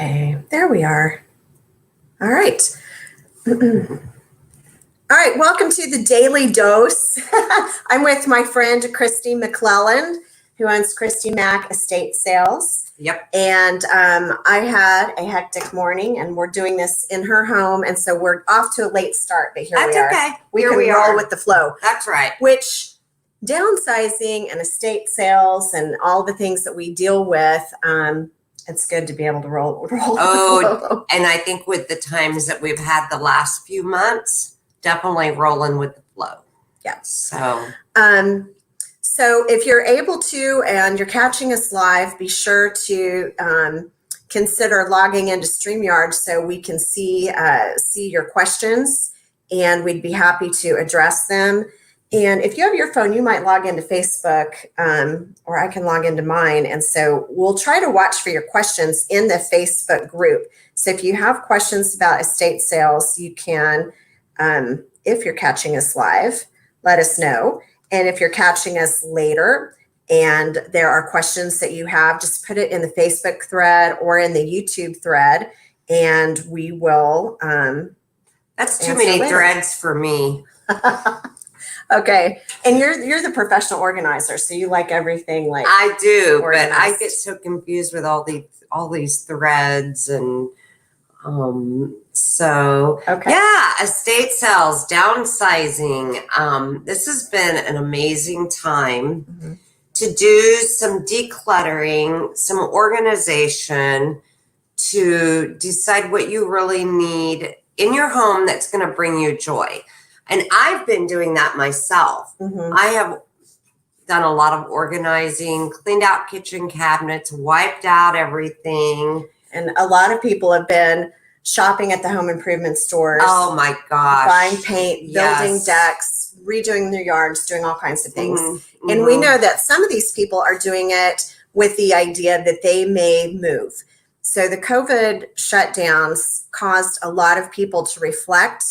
Okay, there we are. All right. All right, welcome to the Daily Dose. I'm with my friend Christy McClelland, who owns Christy Mac Estate Sales. Yep. And I had a hectic morning, and we're doing this in her home, and so we're off to a late start, but here we are. That's okay. We can roll with the flow. That's right. Which downsizing and estate sales and all the things that we deal with, it's good to be able to roll with the flow. And I think with the times that we've had the last few months, definitely rolling with the flow. Yes. So if you're able to and you're catching us live, be sure to consider logging into StreamYard so we can see your questions, and we'd be happy to address them. And if you have your phone, you might log into Facebook, or I can log into mine. And so we'll try to watch for your questions in the Facebook group. So if you have questions about estate sales, you can, if you're catching us live, let us know. And if you're catching us later and there are questions that you have, just put it in the Facebook thread or in the YouTube thread, and we will. that's too many threads for me. Okay, and you're the professional organizer, so you like everything like I do, organized. but I get so confused with all these threads, and so Okay. yeah, estate sales, downsizing. This has been an amazing time to do some decluttering, some organization, to decide what you really need in your home that's going to bring you joy. And I've been doing that myself. I have done a lot of organizing, cleaned out kitchen cabinets, wiped out everything. And a lot of people have been shopping at the home improvement stores. Oh my gosh. Buying paint, building decks, redoing their yards, doing all kinds of things. And we know that some of these people are doing it with the idea that they may move. So the COVID shutdowns caused a lot of people to reflect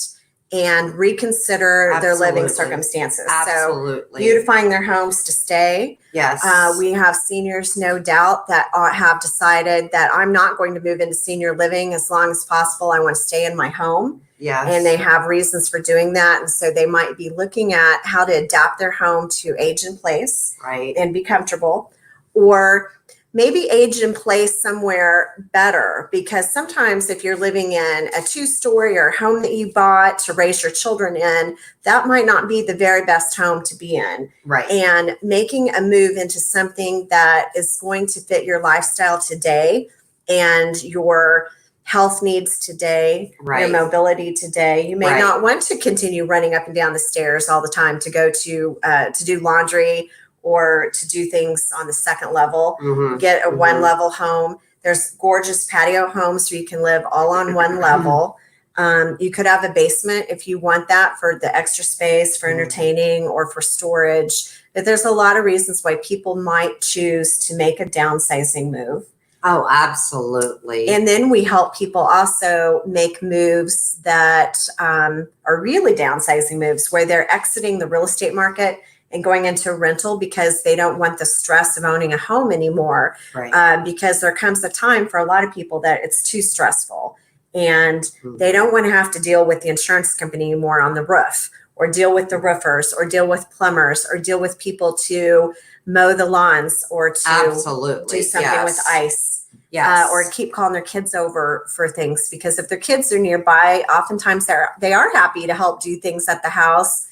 and reconsider their living circumstances. Absolutely. So beautifying their homes to stay. Yes. We have seniors, no doubt, that have decided that I'm not going to move into senior living as long as possible. I want to stay in my home. Yes. And they have reasons for doing that. And so they might be looking at how to adapt their home to age in place, right, and be comfortable, or maybe age in place somewhere better, because sometimes if you're living in a 2-story or home that you bought to raise your children in, that might not be the very best home to be in. Right. And making a move into something that is going to fit your lifestyle today and your health needs today, your mobility today. You may not want to continue running up and down the stairs all the time to go to do laundry or to do things on the second level. Get a one-level home. There's gorgeous patio homes where you can live all on one level. You could have a basement if you want that for the extra space for entertaining or for storage. But there's a lot of reasons why people might choose to make a downsizing move. Oh, absolutely. And then we help people also make moves that are really downsizing moves, where they're exiting the real estate market and going into a rental because they don't want the stress of owning a home anymore. Right. Because there comes a time for a lot of people that it's too stressful, and they don't want to have to deal with the insurance company anymore on the roof, or deal with the roofers, or deal with plumbers, or deal with people to mow the lawns, or to do something with ice. Or keep calling their kids over for things, because if their kids are nearby, oftentimes they are happy to help do things at the house.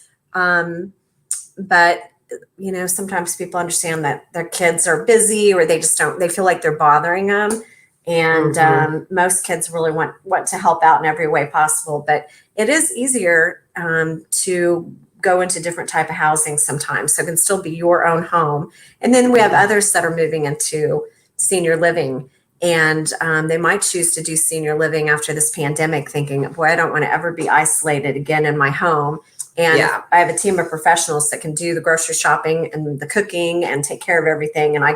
But, you know, sometimes people understand that their kids are busy, or they feel like they're bothering them. And most kids really want to help out in every way possible. But it is easier to go into different type of housing sometimes. So it can still be your own home. And then we have others that are moving into senior living. And they might choose to do senior living after this pandemic, thinking, boy, I don't want to ever be isolated again in my home. And I have a team of professionals that can do the grocery shopping and the cooking and take care of everything. And I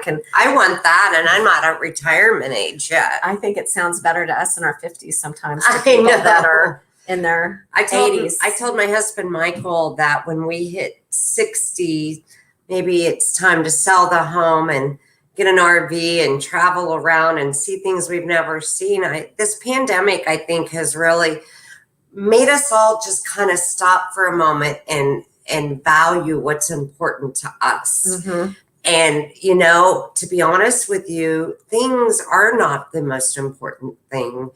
want that, and I'm not at retirement age yet. I think it sounds better to us in our 50s sometimes. To people that are in their 80s. I told my husband, Michael, that when we hit 60, maybe it's time to sell the home and get an RV and travel around and see things we've never seen. This pandemic, I think, has really made us all just kind of stop for a moment and value what's important to us. Mm-hmm. And, you know, to be honest with you, things are not the most important thing.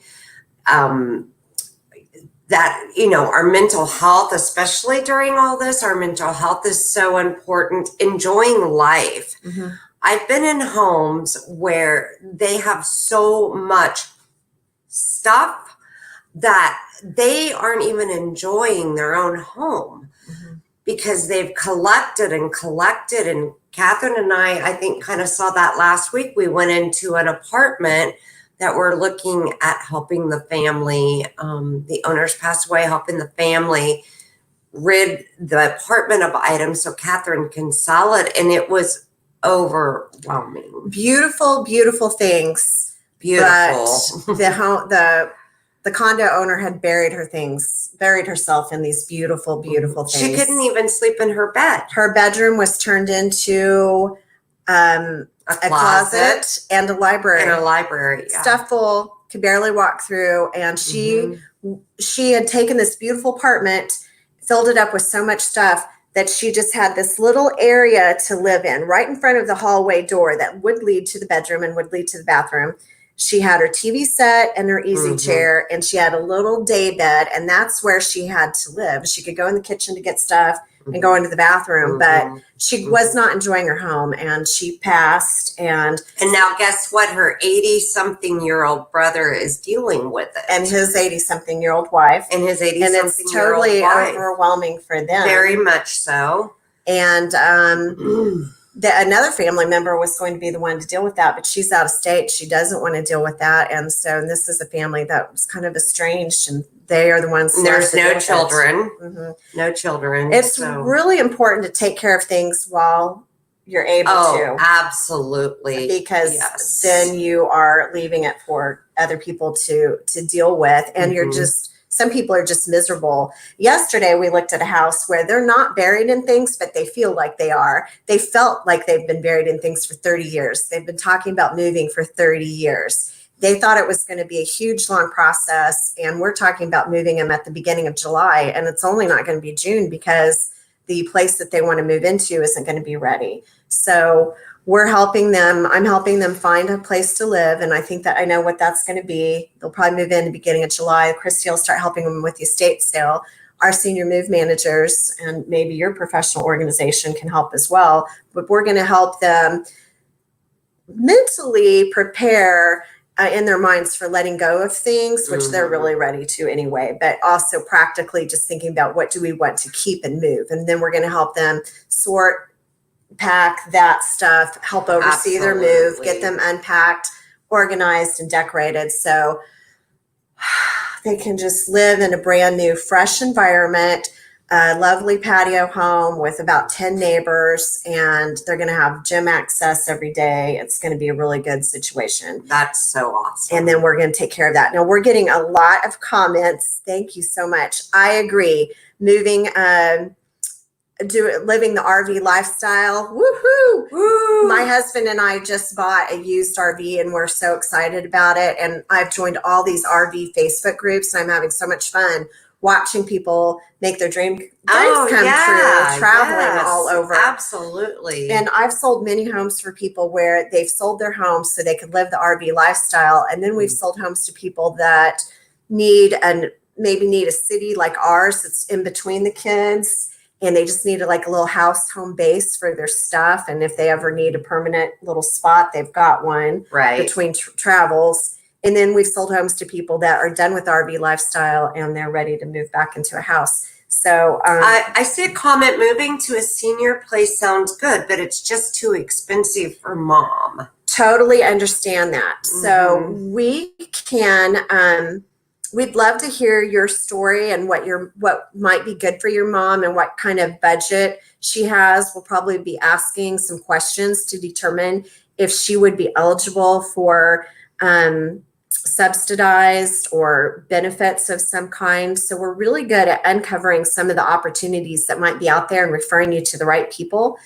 That, you know, our mental health, especially during all this, our mental health is so important. Enjoying life. Mm-hmm. I've been in homes where they have so much stuff that they aren't even enjoying their own home because they've collected and collected. And Catherine and I think, kind of saw that last week. We went into an apartment that we're looking at helping the family. The owners passed away, helping the family rid the apartment of items so Catherine can sell it. And it was overwhelming. Beautiful, beautiful things. Beautiful. But the condo owner had buried herself in these beautiful, beautiful things. She couldn't even sleep in her bed. Her bedroom was turned into a closet and a library. Yeah. Stuff full, could barely walk through. And she had taken this beautiful apartment, filled it up with so much stuff that she just had this little area to live in right in front of the hallway door that would lead to the bedroom and would lead to the bathroom. She had her TV set and her easy chair, and she had a little day bed, and that's where she had to live. She could go in the kitchen to get stuff and go into the bathroom, but she was not enjoying her home, and she passed. And now guess what? Her 80-something-year-old brother is dealing with it. And his 80-something-year-old wife. And his 80-something-year-old wife. And it's totally overwhelming for them. Very much so. And another family member was going to be the one to deal with that, but she's out of state. She doesn't want to deal with that. And so this is a family that was kind of estranged, and they are the ones. There's no children. No children. It's really important to take care of things while you're able to. Absolutely. Because then you are leaving it for other people to deal with. And you're just, some people are just miserable. Yesterday, we looked at a house where they're not buried in things, but they feel like they are. They felt like they've been buried in things for 30 years. They've been talking about moving for 30 years. They thought it was going to be a huge, long process. And we're talking about moving them at the beginning of July. And it's only not going to be June because the place that they want to move into isn't going to be ready. So we're helping them. I'm helping them find a place to live. And I think that I know what that's going to be. They'll probably move in the beginning of July. Christy will start helping them with the estate sale. Our senior move managers and maybe your professional organization can help as well. But we're going to help them mentally prepare in their minds for letting go of things, which they're really ready to anyway, but also practically just thinking about what do we want to keep and move. And then we're going to help them sort, pack that stuff, help oversee their move, get them unpacked, organized, and decorated so they can just live in a brand new, fresh environment, a lovely patio home with about 10 neighbors, and they're going to have gym access every day. It's going to be a really good situation. That's so awesome. And then we're going to take care of that. Now, we're getting a lot of comments. Thank you so much. I agree. Moving, living the RV lifestyle. Woohoo! Woo! My husband and I just bought a used RV, and we're so excited about it. And I've joined all these RV Facebook groups, and I'm having so much fun watching people make their dreams come true, traveling all over. Absolutely. And I've sold many homes for people where they've sold their homes so they could live the RV lifestyle. And then we've sold homes to people that maybe need a city like ours that's in between the kids, and they just need a little house home base for their stuff. And if they ever need a permanent little spot, they've got one between travels. And then we've sold homes to people that are done with RV lifestyle and they're ready to move back into a house. So I see a comment, moving to a senior place sounds good, but it's just too expensive for mom. Totally understand that. So we can, we'd love to hear your story and what might be good for your mom and what kind of budget she has. We'll probably be asking some questions to determine if she would be eligible for subsidized or benefits of some kind. So we're really good at uncovering some of the opportunities that might be out there and referring you to the right people.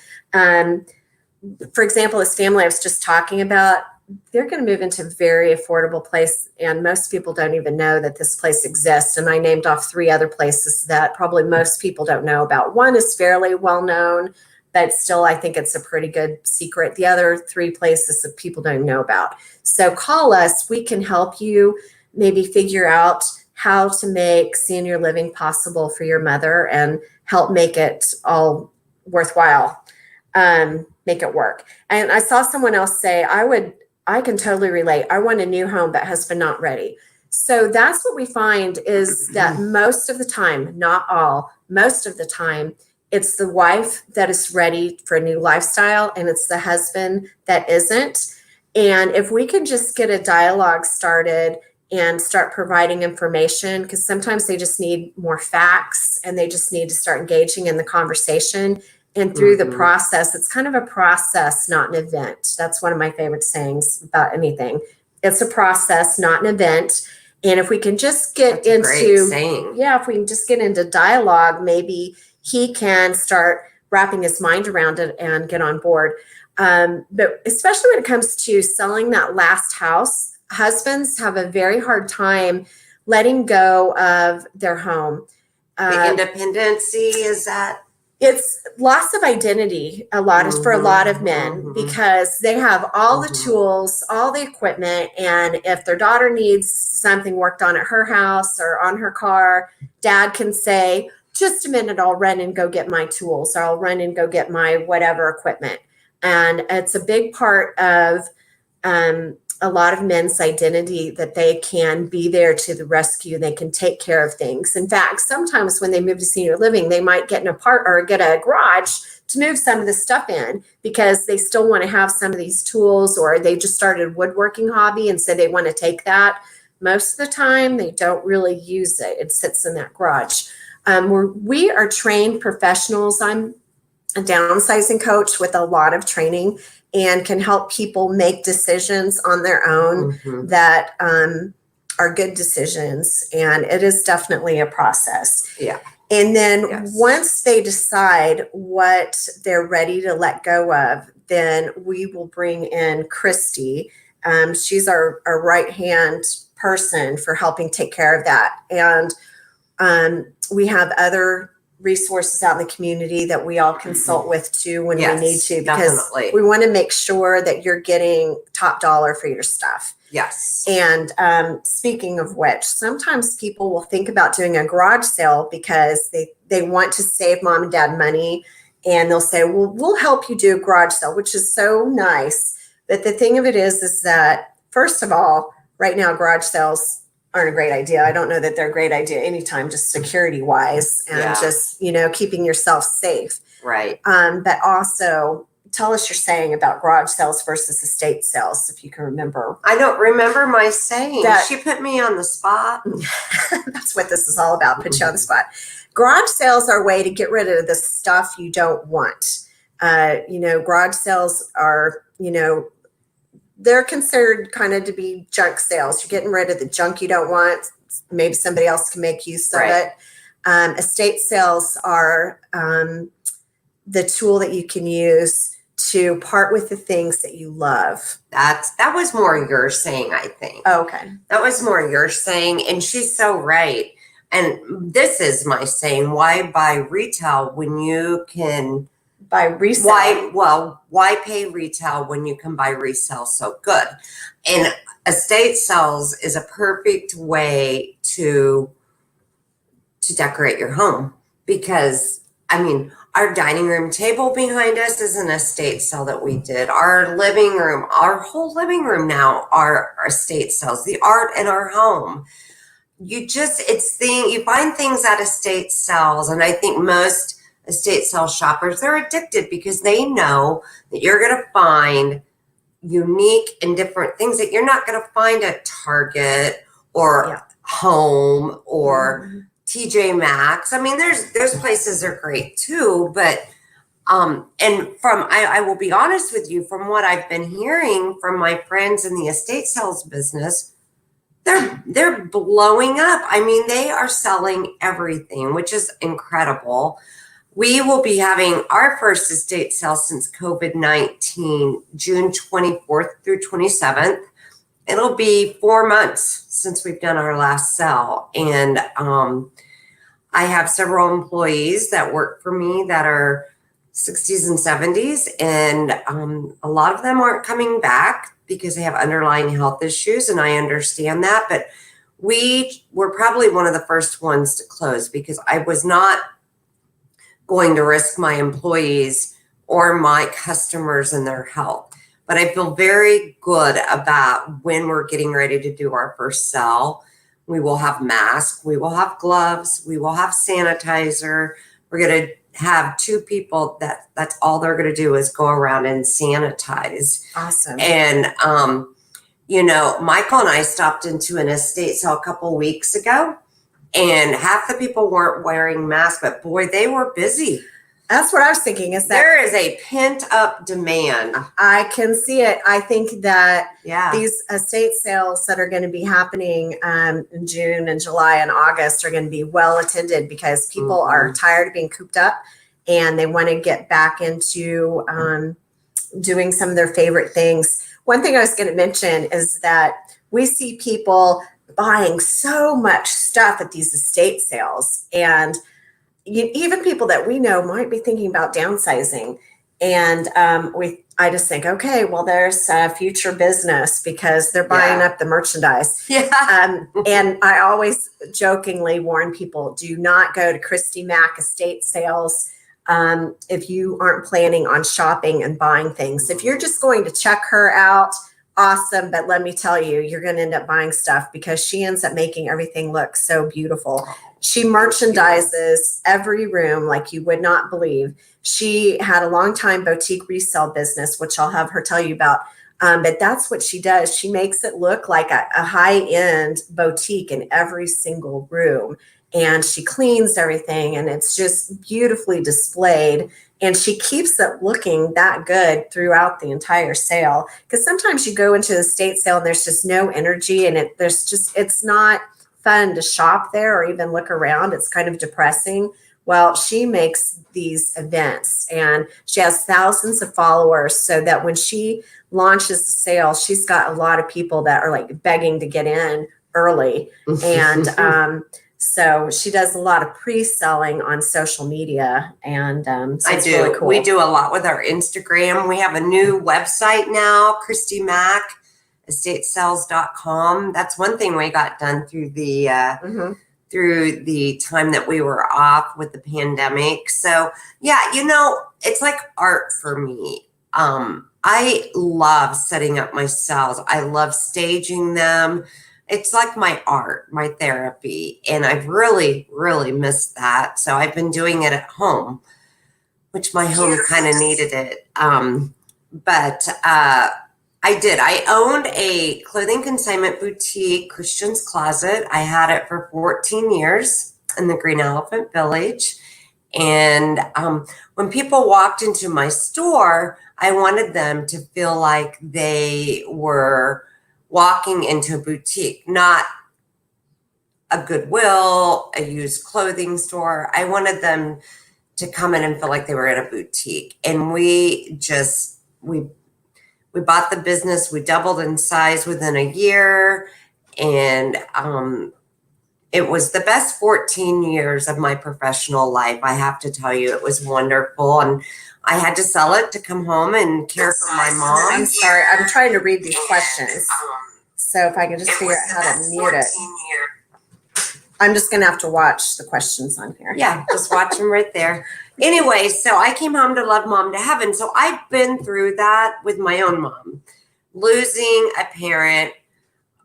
for example, this family I was just talking about, they're going to move into a very affordable place, and most people don't even know that this place exists. And I named off 3 other places that probably most people don't know about. One is fairly well known, but still I think it's a pretty good secret. The other 3 places that people don't know about. So call us. We can help you maybe figure out how to make senior living possible for your mother and help make it all worthwhile, make it work. And I saw someone else say, I can totally relate. I want a new home, but husband not ready. So that's what we find is that most of the time, not all, most of the time, it's the wife that is ready for a new lifestyle and it's the husband that isn't. And if we can just get a dialogue started and start providing information, because sometimes they just need more facts and they just need to start engaging in the conversation. And through the process, it's kind of a process, not an event. That's one of my favorite sayings about anything. It's a process, not an event. And if we can just get if we can just get into dialogue, maybe he can start wrapping his mind around it and get on board. But especially when it comes to selling that last house, husbands have a very hard time letting go of their home. The independency, is that? It's loss of identity for a lot of men because they have all the tools, all the equipment. And if their daughter needs something worked on at her house or on her car, dad can say, just a minute, I'll run and go get my tools, or I'll run and go get my whatever equipment. And it's a big part of a lot of men's identity that they can be there to the rescue. They can take care of things. In fact, sometimes when they move to senior living, they might get get a garage to move some of the stuff in because they still want to have some of these tools, or they just started a woodworking hobby and so they want to take that. Most of the time, they don't really use it. It sits in that garage. We are trained professionals. I'm a downsizing coach with a lot of training and can help people make decisions on their own that are good decisions. And it is definitely a process. Yeah. And then once they decide what they're ready to let go of, then we will bring in Christy. She's our right-hand person for helping take care of that. And we have other resources out in the community that we all consult with too when we need to, because we want to make sure that you're getting top dollar for your stuff. Yes. And speaking of which, sometimes people will think about doing a garage sale because they want to save mom and dad money, and they'll say, well, we'll help you do a garage sale, which is so nice. But the thing of it is that, first of all, right now, garage sales aren't a great idea. I don't know that they're a great idea anytime, just security wise and just, keeping yourself safe. Right. But also tell us your saying about garage sales versus estate sales, if you can remember. I don't remember my saying. She put me on the spot. That's what this is all about. Put you on the spot. Garage sales are a way to get rid of the stuff you don't want. Garage sales are, they're considered kind of to be junk sales. You're getting rid of the junk you don't want. Maybe somebody else can make use of it. Estate sales are the tool that you can use to part with the things that you love. That was more your saying, I think. Okay. That was more your saying, and she's so right. And this is my saying: why buy retail when you can buy resale? Why pay retail when you can buy resale so good? And estate sales is a perfect way to decorate your home, because our dining room table behind us is an estate sale that we did. Our living room, our whole living room now are estate sales. The art in our home. You find things at estate sales, and I think most estate sale shoppers, they're addicted because they know that you're going to find unique and different things that you're not going to find at Target or Home or TJ Maxx. There's places that are great too, but I will be honest with you, from what I've been hearing from my friends in the estate sales business, they're blowing up. They are selling everything, which is incredible. We will be having our first estate sale since COVID-19, June 24th through 27th. It'll be 4 months since we've done our last sale. And I have several employees that work for me that are 60s and 70s. And a lot of them aren't coming back because they have underlying health issues. And I understand that. But we were probably one of the first ones to close because I was not going to risk my employees or my customers and their health. But I feel very good about when we're getting ready to do our first sell. We will have masks, we will have gloves, we will have sanitizer. We're going to have 2 people that's all they're going to do is go around and sanitize. Awesome. And, Michael and I stopped into an estate sale a couple weeks ago. And half the people weren't wearing masks, but boy, they were busy. That's what I was thinking is that there is a pent up demand. I can see it. I think that Yeah. these estate sales that are going to be happening in June and July and August are going to be well attended because people are tired of being cooped up and they want to get back into doing some of their favorite things. One thing I was going to mention is that we see people buying so much stuff at these estate sales, and even people that we know might be thinking about downsizing. And I just think, okay, well, there's future business because they're buying up the merchandise. Yeah. And I always jokingly warn people, do not go to Christy Mac Estate Sales if you aren't planning on shopping and buying things. If you're just going to check her out, awesome. But let me tell you, you're going to end up buying stuff because she ends up making everything look so beautiful. She merchandises every room like you would not believe. She had a long time boutique resale business, which I'll have her tell you about. But that's what she does. She makes it look like a high-end boutique in every single room. And she cleans everything and it's just beautifully displayed. And she keeps it looking that good throughout the entire sale. Because sometimes you go into the estate sale and there's just no energy and it's not fun to shop there or even look around. It's kind of depressing. Well, she makes these events and she has thousands of followers so that when she launches the sale, she's got a lot of people that are like begging to get in early. And so she does a lot of pre-selling on social media, and so it's really cool. We do a lot with our Instagram. We have a new website now, Christy Mac Estate Sales.com. That's one thing we got done through the through the time that we were off with the pandemic. So yeah, it's like art for me. I love setting up my sales. I love staging them. It's like my art, my therapy. And I've really, really missed that. So I've been doing it at home, which my home kind of needed it. But I did. I owned a clothing consignment boutique, Christian's Closet. I had it for 14 years in the Green Elephant Village. And when people walked into my store, I wanted them to feel like they were walking into a boutique, not a Goodwill, a used clothing store. I wanted them to come in and feel like they were in a boutique. And we bought the business. We doubled in size within a year. And it was the best 14 years of my professional life. I have to tell you, it was wonderful. And I had to sell it to come home and care for my mom. I'm sorry. I'm trying to read these questions. So if I can just figure out how to mute it. I'm just going to have to watch the questions on here. Yeah, just watch them right there. Anyway, so I came home to love mom to heaven. So I've been through that with my own mom. Losing a parent.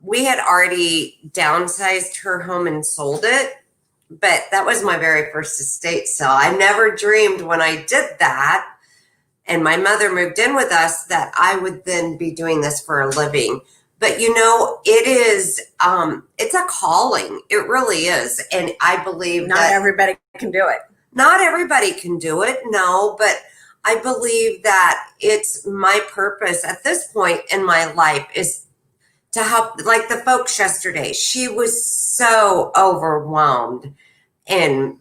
We had already downsized her home and sold it. But that was my very first estate sale. I never dreamed when I did that and my mother moved in with us that I would then be doing this for a living. But it is, it's a calling. It really is. And I believe not everybody can do it. Not everybody can do it. No, but I believe that it's my purpose at this point in my life is to help, like the folks yesterday. She was so overwhelmed and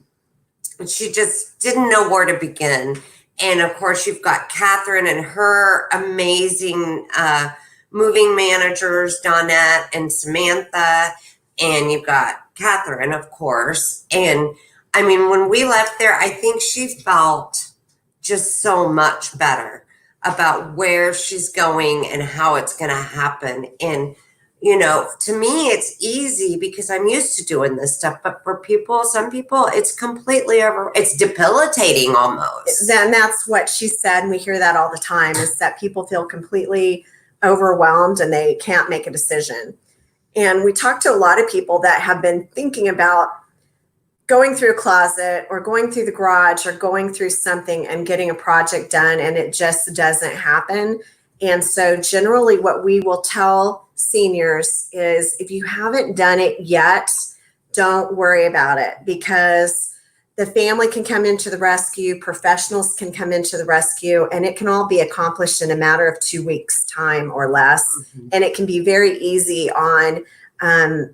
she just didn't know where to begin. And of course, you've got Catherine and her amazing moving managers, Donette and Samantha, and you've got Catherine, of course. And I mean, when we left there, I think she felt just so much better about where she's going and how it's going to happen. And, you know, to me, it's easy because I'm used to doing this stuff. But for people, some people, it's completely it's debilitating almost. Then that's what she said. And we hear that all the time, is that people feel completely overwhelmed and they can't make a decision. And we talk to a lot of people that have been thinking about going through a closet or going through the garage or going through something and getting a project done, and it just doesn't happen. And so generally what we will tell seniors is, if you haven't done it yet, don't worry about it, because the family can come into the rescue, professionals can come into the rescue, and it can all be accomplished in a matter of 2 weeks time or less. Mm-hmm. And it can be very easy on the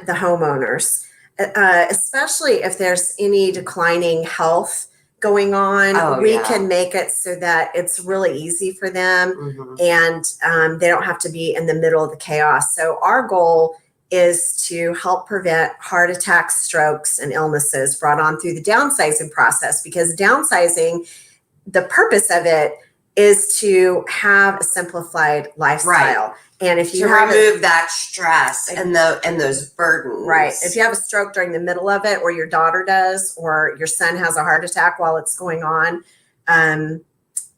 homeowners. Especially if there's any declining health going on, we can make it so that it's really easy for them. Mm-hmm. And they don't have to be in the middle of the chaos. So our goal is to help prevent heart attacks, strokes, and illnesses brought on through the downsizing process, because downsizing, the purpose of it is to have a simplified lifestyle. Right. And if you remove that stress and those burdens. Right. If you have a stroke during the middle of it, or your daughter does, or your son has a heart attack while it's going on,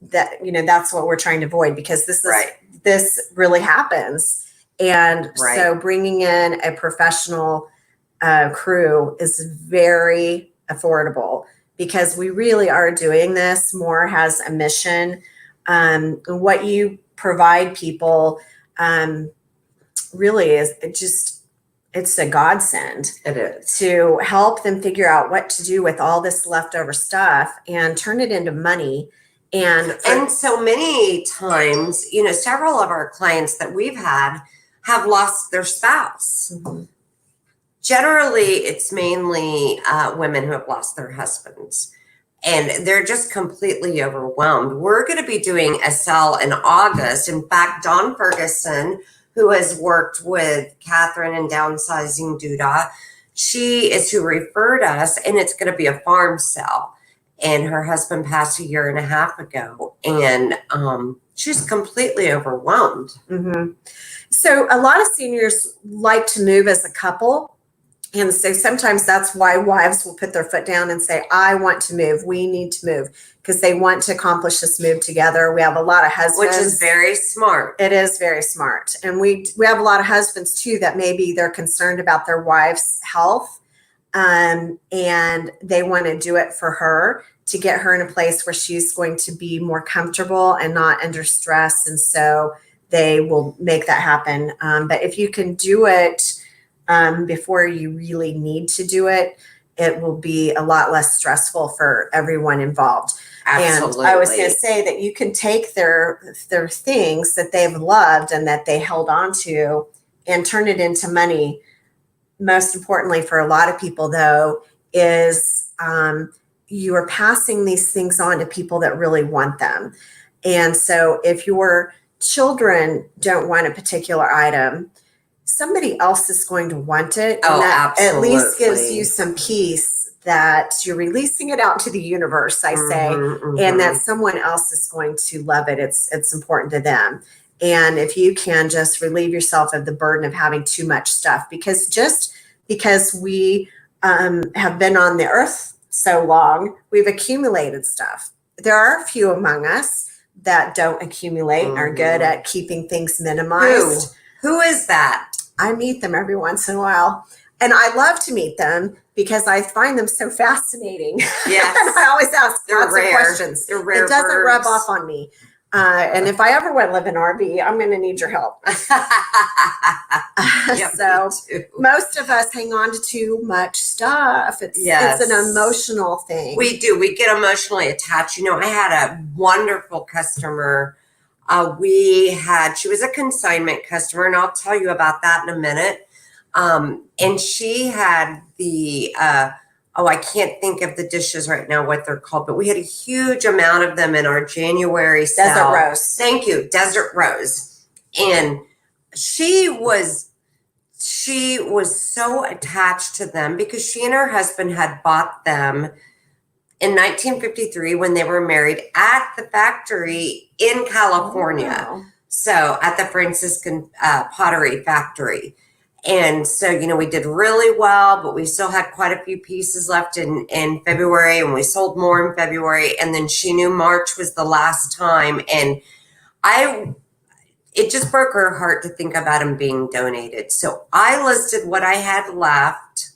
that's what we're trying to avoid, because this really happens. And so bringing in a professional crew is very affordable, because we really are doing this more as a mission. What you provide people really is it's a godsend. It is. To help them figure out what to do with all this leftover stuff and turn it into money. And so many times, several of our clients that we've had have lost their spouse. Mm-hmm. Generally, it's mainly women who have lost their husbands. And they're just completely overwhelmed. We're going to be doing a sale in August. In fact, Dawn Ferguson, who has worked with Catherine in Downsizing Duda, she is who referred us, and it's going to be a farm sale. And her husband passed a year and a half ago, and she's completely overwhelmed. Mm-hmm. So a lot of seniors like to move as a couple. And so sometimes that's why wives will put their foot down and say, I want to move. We need to move, because they want to accomplish this move together. We have a lot of husbands. Which is very smart. It is very smart. And we have a lot of husbands too, that maybe they're concerned about their wife's health. And they want to do it for her, to get her in a place where she's going to be more comfortable and not under stress. And so they will make that happen. But if you can do it before you really need to do it, it will be a lot less stressful for everyone involved. Absolutely. And I was going to say that you can take their things that they've loved and that they held on to and turn it into money. Most importantly for a lot of people, though, is you are passing these things on to people that really want them. And so if your children don't want a particular item, somebody else is going to want it. And that absolutely. At least gives you some peace that you're releasing it out to the universe, I say, and that someone else is going to love it. It's important to them. And if you can just relieve yourself of the burden of having too much stuff, because just because we have been on the earth so long, we've accumulated stuff. There are a few among us that don't accumulate and are good at keeping things minimized. Who is that? I meet them every once in a while, and I love to meet them because I find them so fascinating. Yes. And I always ask lots of questions. They're rare. It doesn't rub off on me. And if I ever want to live in RV, I'm going to need your help. Yep, so most of us hang on to too much stuff. It's an emotional thing. We do. We get emotionally attached. I had a wonderful customer. She was a consignment customer, and I'll tell you about that in a minute. And she had a I can't think of the dishes right now, what they're called, but we had a huge amount of them in our January sale. Desert Rose. Thank you, Desert Rose. And she was so attached to them because she and her husband had bought them in 1953 when they were married at the factory in California. Oh, wow. So at the Franciscan Pottery Factory. And so, we did really well, but we still had quite a few pieces left in February, and we sold more in February. And then she knew March was the last time. And it just broke her heart to think about them being donated. So I listed what I had left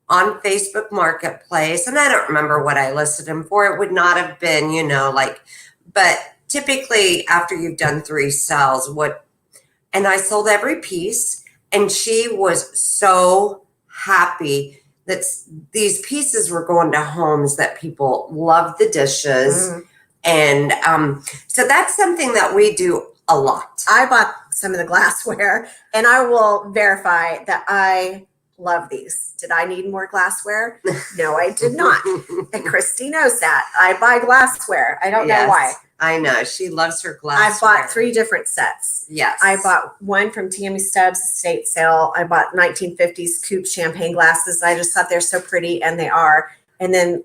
on Facebook Marketplace. And I don't remember what I listed them for. It would not have been, but typically after you've done 3 sales, and I sold every piece. And she was so happy that these pieces were going to homes that people loved the dishes. Mm. And so that's something that we do a lot. I bought some of the glassware, and I will verify that I love these. Did I need more glassware? No, I did not. And Christy knows that. I buy glassware. I don't know why. I know. She loves her glassware. I bought 3 different sets. Yes. I bought one from Tammy Stubbs Estate Sale. I bought 1950s coupe champagne glasses. I just thought they're so pretty, and they are. And then,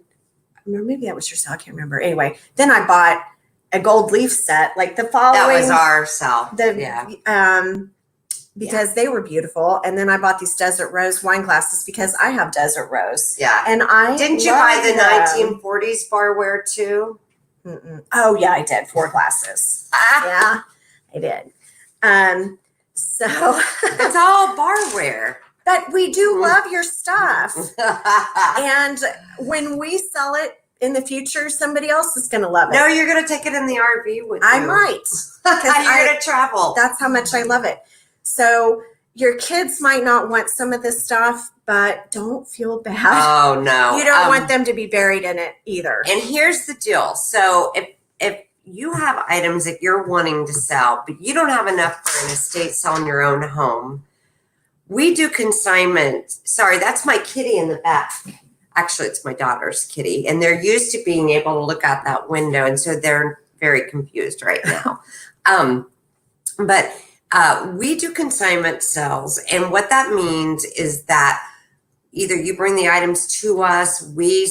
maybe that was your sale. I can't remember. Anyway, then I bought a gold leaf set, like the following. That was our sale. Because they were beautiful. And then I bought these Desert Rose wine glasses because I have Desert Rose. Yeah. And didn't you buy the 1940s barware too? Mm-mm. Oh yeah, I did 4 glasses. Yeah, I did. So it's all barware. But we do love your stuff. And when we sell it in the future, somebody else is going to love it. No, you're going to take it in the RV with you. I might. You're going to travel. That's how much I love it. So your kids might not want some of this stuff, but don't feel bad. Oh, no. You don't want them to be buried in it either. And here's the deal. So if you have items that you're wanting to sell, but you don't have enough for an estate sale in your own home, we do consignment. Sorry, that's my kitty in the back. Actually, it's my daughter's kitty. And they're used to being able to look out that window. And so they're very confused right now. But we do consignment sales. And what that means is that either you bring the items to us, we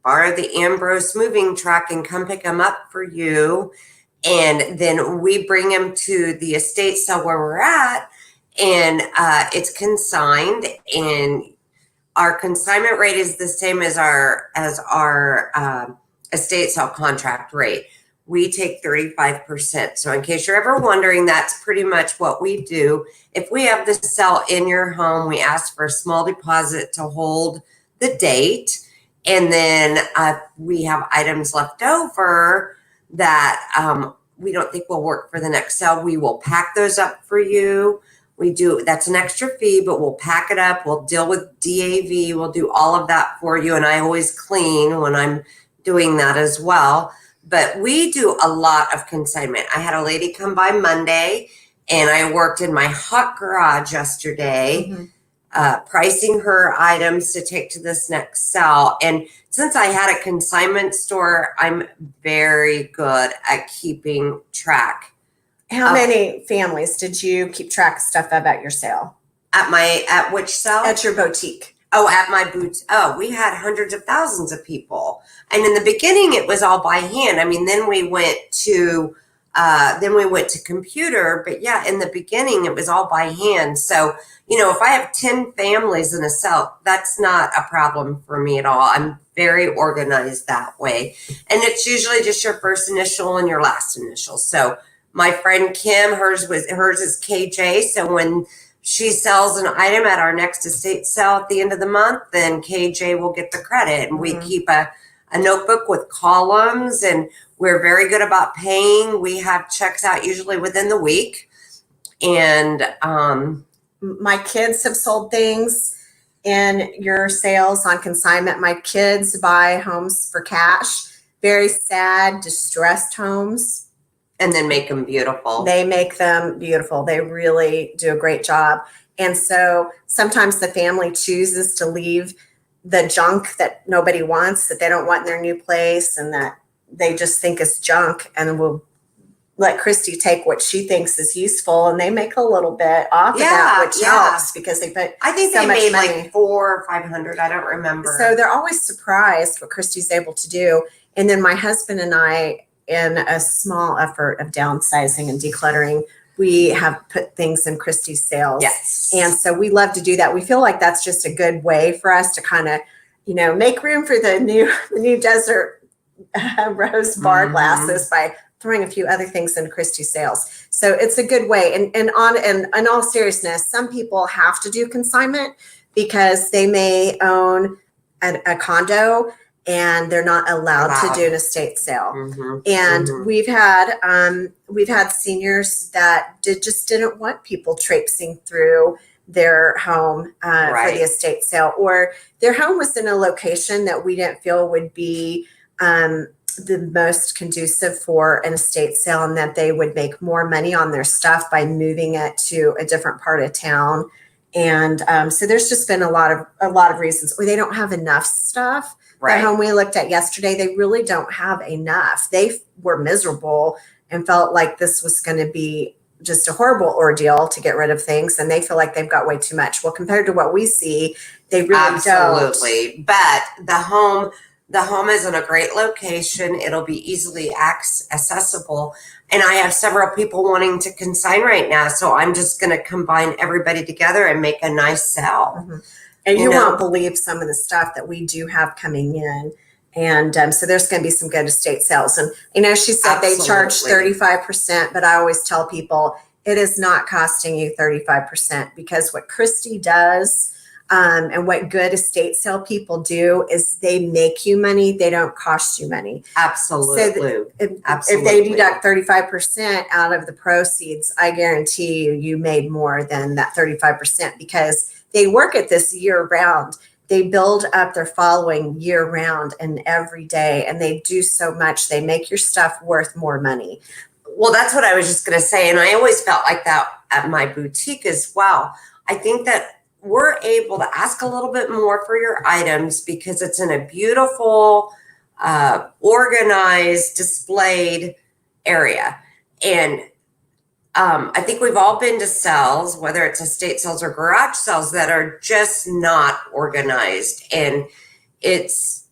borrow the Ambrose moving truck and come pick them up for you. And then we bring them to the estate sale where we're at. And it's consigned, and our consignment rate is the same as our estate sale contract rate. We take 35%. So in case you're ever wondering, that's pretty much what we do. If we have the sale in your home, we ask for a small deposit to hold the date. And then we have items left over that we don't think will work for the next sale. We will pack those up for you. That's an extra fee, but we'll pack it up. We'll deal with DAV. We'll do all of that for you. And I always clean when I'm doing that as well. But we do a lot of consignment. I had a lady come by Monday, and I worked in my hot garage yesterday, pricing her items to take to this next sale. And since I had a consignment store, I'm very good at keeping track. How many families did you keep track of stuff of at your sale? At which sale? At your boutique. Oh, at my boots. Oh, we had hundreds of thousands of people. And in the beginning, it was all by hand. I mean, then we went to computer, but yeah, in the beginning, it was all by hand. So, if I have 10 families in a cell, that's not a problem for me at all. I'm very organized that way. And it's usually just your first initial and your last initial. So my friend Kim, hers is KJ. So when she sells an item at our next estate sale at the end of the month, then KJ will get the credit. And we keep a notebook with columns, and we're very good about paying. We have checks out usually within the week. And my kids have sold things in your sales on consignment. My kids buy homes for cash, very sad, distressed homes. And then make them beautiful. They make them beautiful. They really do a great job. And so sometimes the family chooses to leave the junk that nobody wants, that they don't want in their new place, and that they just think is junk, and we'll let Christy take what she thinks is useful, and they make a little bit off of that, which helps because they put I think so they much made money. like 400 or 500. I don't remember. So they're always surprised what Christy's able to do. And then my husband and I, in a small effort of downsizing and decluttering, we have put things in Christy's sales. Yes. And so we love to do that. We feel like that's just a good way for us to kind of, make room for the new desert rose bar glasses by throwing a few other things in Christy's sales. So it's a good way. And in all seriousness, some people have to do consignment because they may own a condo and they're not allowed to do an estate sale. And we've had seniors that just didn't want people traipsing through their home for the estate sale, or their home was in a location that we didn't feel would be the most conducive for an estate sale, and that they would make more money on their stuff by moving it to a different part of town. And so there's just been a lot of reasons, or they don't have enough stuff. The home we looked at yesterday, they really don't have enough. They were miserable and felt like this was going to be just a horrible ordeal to get rid of things, and they feel like they've got way too much. Well, compared to what we see, they really don't. Absolutely. But the home is in a great location. It'll be easily accessible. And I have several people wanting to consign right now. So I'm just going to combine everybody together and make a nice sale. And you won't believe some of the stuff that we do have coming in. And so there's going to be some good estate sales. And, she said they charge 35%, but I always tell people it is not costing you 35%, because what Christy does and what good estate sale people do is they make you money. They don't cost you money. Absolutely. So if they deduct 35% out of the proceeds, I guarantee you made more than that 35%, because they work at this year round. They build up their following year round and every day, and they do so much. They make your stuff worth more money. Well, that's what I was just going to say. And I always felt like that at my boutique as well. I think that we're able to ask a little bit more for your items because it's in a beautiful, organized, displayed area. And I think we've all been to sales, whether it's estate sales or garage sales, that are just not organized. And it's,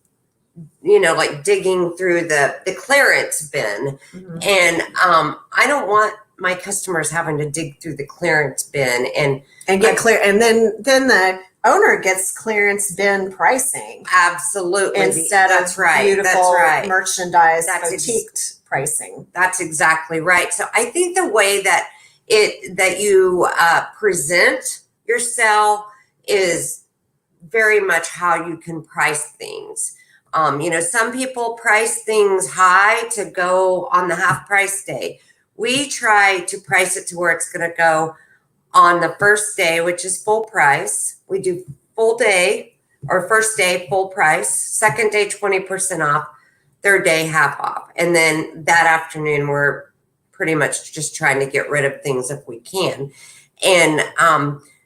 like digging through the clearance bin. And I don't want my customers having to dig through the clearance bin and get clear. And then the owner gets clearance bin pricing. Absolutely. Instead of beautiful merchandise, boutique pricing. That's exactly right. So I think the way that you present your sale is very much how you can price things. Some people price things high to go on the half price day. We try to price it to where it's going to go on the first day, which is full price. We do full day, or first day full price, second day 20% off, third day half off. And then that afternoon, we're pretty much just trying to get rid of things if we can. And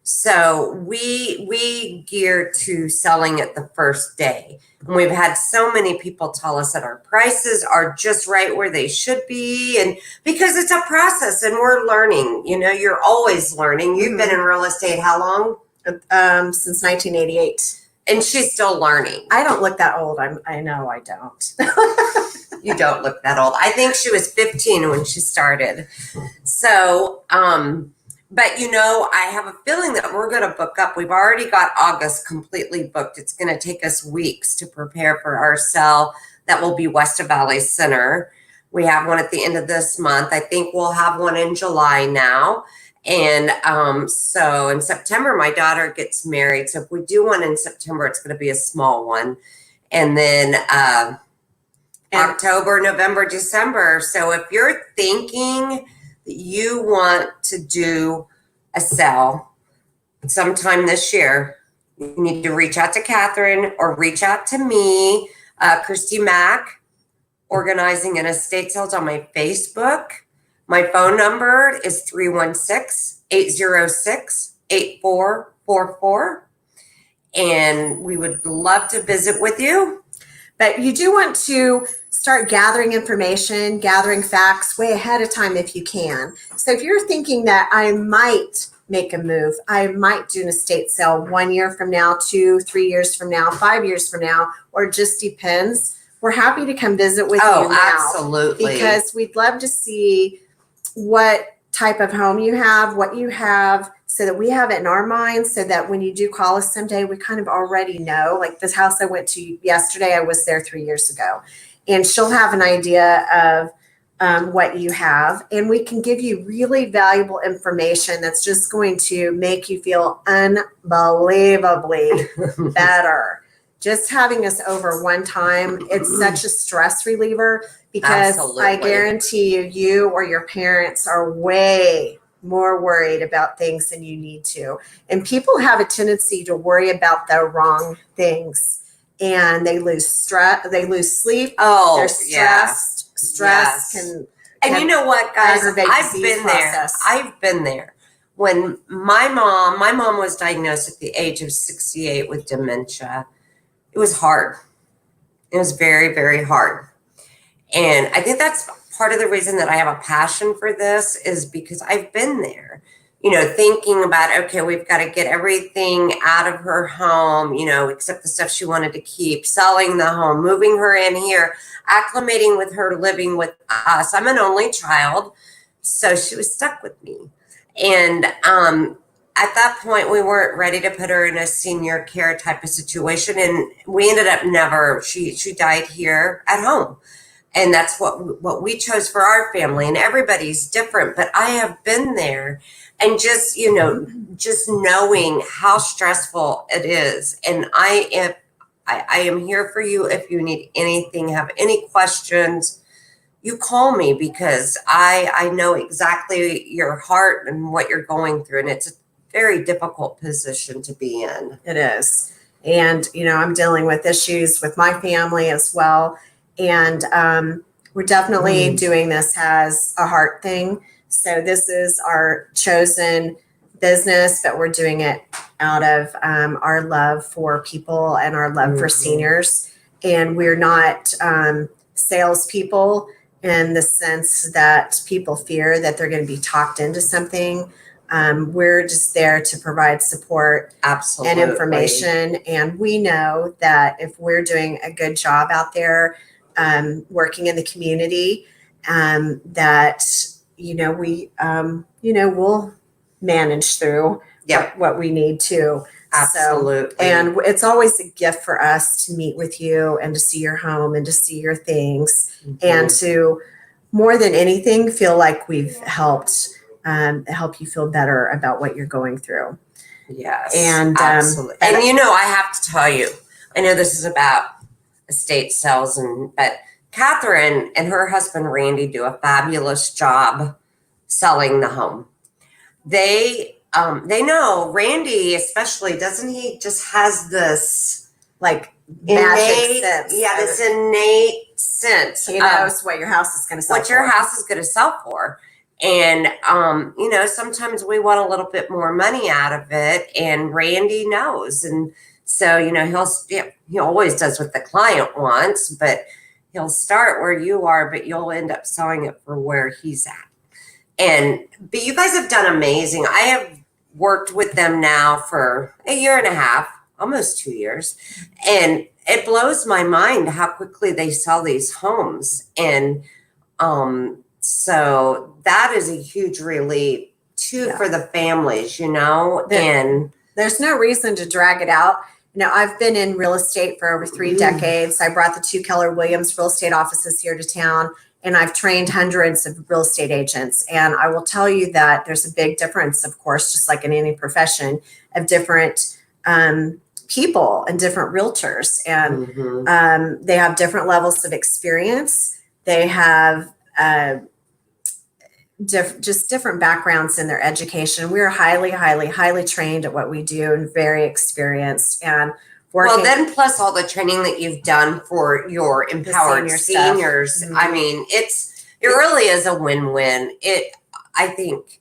so we gear to selling it the first day. And we've had so many people tell us that our prices are just right where they should be. And because it's a process and we're learning, you're always learning. You've been in real estate how long? Since 1988. And she's still learning. I don't look that old. I know I don't. You don't look that old. I think she was 15 when she started. So, but I have a feeling that we're going to book up. We've already got August completely booked. It's going to take us weeks to prepare for our sale. That will be West of Valley Center. We have one at the end of this month. I think we'll have one in July now. And so in September, my daughter gets married. So if we do one in September, it's going to be a small one. And then October, November, December. So if you're thinking that you want to do a sale sometime this year, you need to reach out to Catherine or reach out to me, Christy Mac, Organizing and Estate Sales on my Facebook. My phone number is 316-806-8444. and we would love to visit with you. But you do want to start gathering information, gathering facts way ahead of time if you can. So if you're thinking that I might make a move, I might do an estate sale 1 year from now, 2, 3 years from now, 5 years from now, or it just depends, we're happy to come visit with you now. Absolutely. Because we'd love to see what type of home you have, what you have, so that we have it in our minds, so that when you do call us someday, we kind of already know. Like this house I went to yesterday, I was there 3 years ago, and she'll have an idea of what you have, and we can give you really valuable information that's just going to make you feel unbelievably better. Just having us over one time, it's such a stress reliever, because Absolutely. I guarantee you or your parents are way more worried about things than you need to. And people have a tendency to worry about the wrong things, and they lose sleep. Oh, They're stressed. Stress can And you know what, guys? aggravate I've disease been process. there. I've been there. When my mom was diagnosed at the age of 68 with dementia. It was hard. It was very, very hard. And I think that's part of the reason that I have a passion for this, is because I've been there, you know, thinking about, okay, we've got to get everything out of her home, you know, except the stuff she wanted to keep, selling the home, moving her in here, acclimating with her, living with us. I'm an only child, so she was stuck with me. And at that point, we weren't ready to put her in a senior care type of situation. And we ended up she died here at home. And that's what we chose for our family. And everybody's different, but I have been there. And just, you know, just knowing how stressful it is. And I am here for you if you need anything, have any questions. You call me, because I know exactly your heart and what you're going through. And it's a very difficult position to be in. It is. And, you know, I'm dealing with issues with my family as well. And we're definitely doing this as a heart thing. So this is our chosen business, but we're doing it out of our love for people and our love for seniors. And we're not salespeople in the sense that people fear that they're going to be talked into something. We're just there to provide support Absolutely. and information. And we know that if we're doing a good job out there, working in the community, that, you know, we'll manage through what we need to. Absolutely. So, and it's always a gift for us to meet with you and to see your home and to see your things, and to, more than anything, feel like we've helped help you feel better about what you're going through. Yes. And absolutely. And you know, I have to tell you, I know this is about estate sales, but Catherine and her husband Randy do a fabulous job selling the home. They know, Randy especially, doesn't he just has this like magic innate sense. Yeah, this innate sense. He knows what your house is going to sell what your house is going to sell for. And, you know, sometimes we want a little bit more money out of it, and Randy knows. And so, you know, he always does what the client wants, but he'll start where you are, but you'll end up selling it for where he's at. But you guys have done amazing. I have worked with them now for a year and a half, almost 2 years. And it blows my mind how quickly they sell these homes. And so that is a huge relief too for the families, you know. And there's no reason to drag it out. You know, I've been in real estate for over 3 decades. I brought the 2 Keller Williams real estate offices here to town, and I've trained hundreds of real estate agents. And I will tell you that there's a big difference, of course, just like in any profession, of different people and different realtors. And they have different levels of experience. They have just different backgrounds in their education. We're highly trained at what we do and very experienced. And working. Well, then plus all the training that you've done for your empowered seniors. I mean, it really is a win-win. I think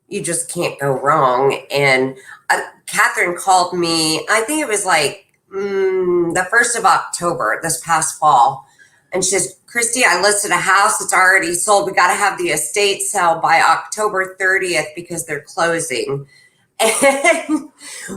you just can't go wrong. And Catherine called me, I think it was like the 1st of October this past fall. And she says, Christy, I listed a house. It's already sold. We got to have the estate sale by October 30th because they're closing. And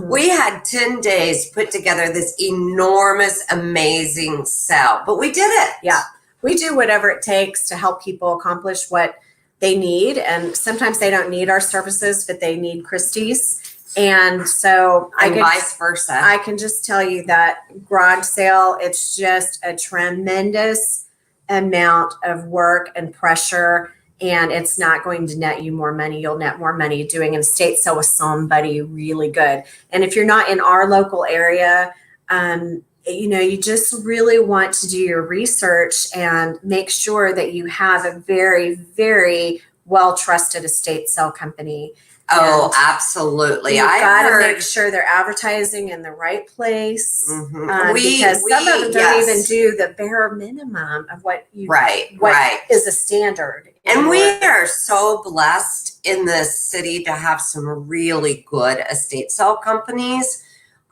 we had 10 days to put together this enormous, amazing sale. But we did it. Yeah. We do whatever it takes to help people accomplish what they need. And sometimes they don't need our services, but they need Christie's. And so vice versa. I can just tell you that garage sale, it's just a tremendous amount of work and pressure, and it's not going to net you more money. You'll net more money doing an estate sale with somebody really good. And if you're not in our local area, you just really want to do your research and make sure that you have a very, very well-trusted estate sale company. Oh, absolutely. You've got to make sure they're advertising in the right place, because some of them don't even do the bare minimum of what is a standard. And we are so blessed in this city to have some really good estate sale companies.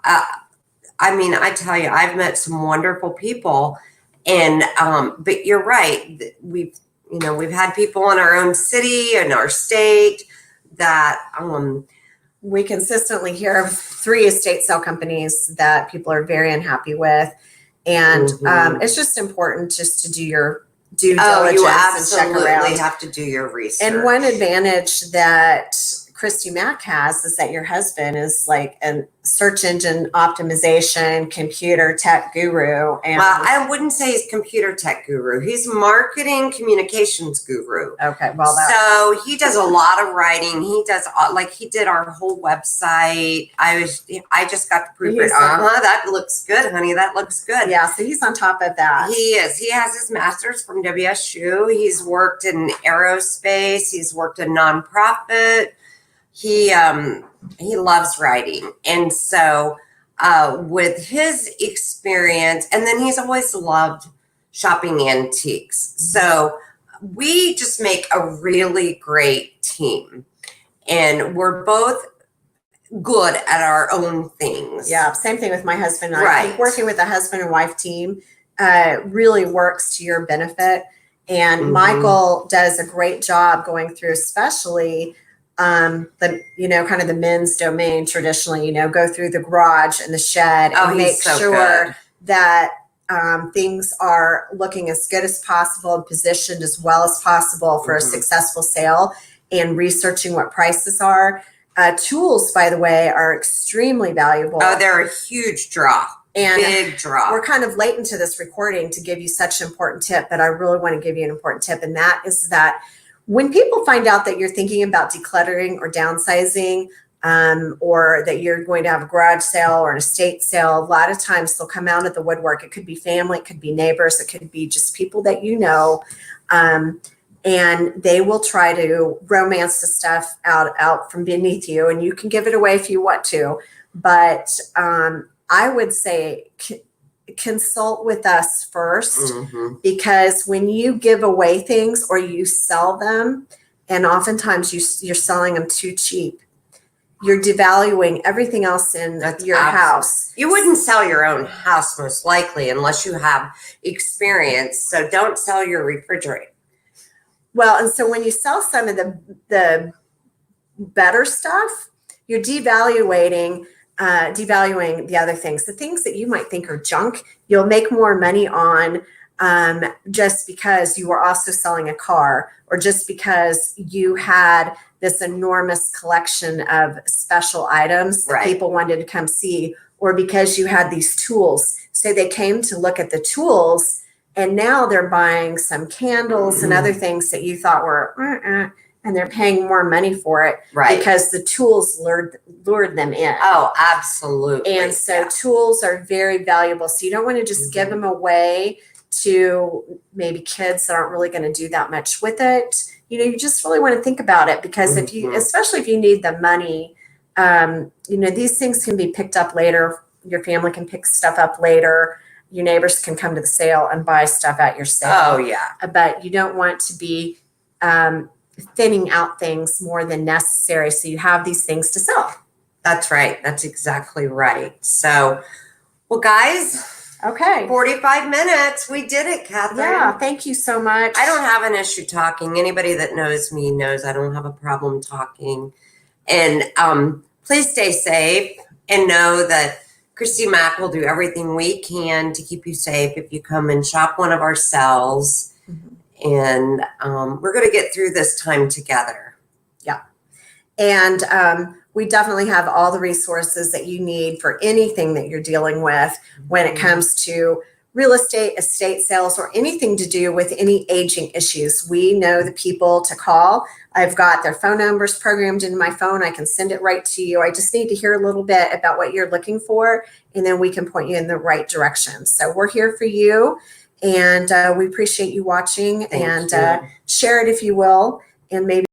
I mean, I tell you, I've met some wonderful people, and but you're right. We've had people in our own city and our state that we consistently hear of 3 estate sale companies that people are very unhappy with. And it's just important just to do your due diligence and check around. You absolutely have to do your research. And one advantage that Christy Mac has is that your husband is like a search engine optimization computer tech guru. And well, I wouldn't say he's computer tech guru. He's marketing communications guru. Okay, well, so he does a lot of writing. He does he did our whole website. I just got to prove it. That looks good, honey. That looks good. Yeah, so he's on top of that. He is. He has his master's from WSU. He's worked in aerospace. He's worked in nonprofit. He loves writing. And so with his experience, and then he's always loved shopping antiques. So we just make a really great team. And we're both good at our own things. Yeah, same thing with my husband and I. I think working with a husband and wife team really works to your benefit. And Michael does a great job going through, especially kind of the men's domain traditionally, go through the garage and the shed and make sure that things are looking as good as possible and positioned as well as possible for a successful sale, and researching what prices are. Tools, by the way, are extremely valuable. Oh, they're a huge draw. And big draw. We're kind of late into this recording to give you such an important tip, but I really want to give you an important tip. And that is that when people find out that you're thinking about decluttering or downsizing, or that you're going to have a garage sale or an estate sale, a lot of times they'll come out of the woodwork. It could be family, it could be neighbors, it could be just people that you know, and they will try to romance the stuff out from beneath you, and you can give it away if you want to. But I would say consult with us first, because when you give away things or you sell them, and oftentimes you're selling them too cheap, you're devaluing everything else in your house. You wouldn't sell your own house most likely unless you have experience. So don't sell your refrigerator. Well, and so when you sell some of the better stuff, you're devaluing the other things. The things that you might think are junk, you'll make more money on just because you were also selling a car, or just because you had this enormous collection of special items that people wanted to come see, or because you had these tools. So they came to look at the tools, and now they're buying some candles and other things that you thought were and they're paying more money for it because the tools lured them in. Oh, absolutely. And so tools are very valuable. So you don't want to just give them away to maybe kids that aren't really going to do that much with it. You just really want to think about it, because if you, especially if you need the money, these things can be picked up later. Your family can pick stuff up later. Your neighbors can come to the sale and buy stuff at your sale. Oh, yeah. But you don't want to be thinning out things more than necessary so you have these things to sell. That's right. That's exactly right. So, well, guys, Okay. 45 minutes. We did it, Catherine. Yeah, thank you so much. I don't have an issue talking. Anybody that knows me knows I don't have a problem talking. And please stay safe and know that Christy Mac will do everything we can to keep you safe if you come and shop one of our sales. And we're going to get through this time together. Yeah. And we definitely have all the resources that you need for anything that you're dealing with when it comes to real estate, estate sales, or anything to do with any aging issues. We know the people to call. I've got their phone numbers programmed into my phone. I can send it right to you. I just need to hear a little bit about what you're looking for, and then we can point you in the right direction. So we're here for you, and we appreciate you watching. Thank and you. Share it if you will, and maybe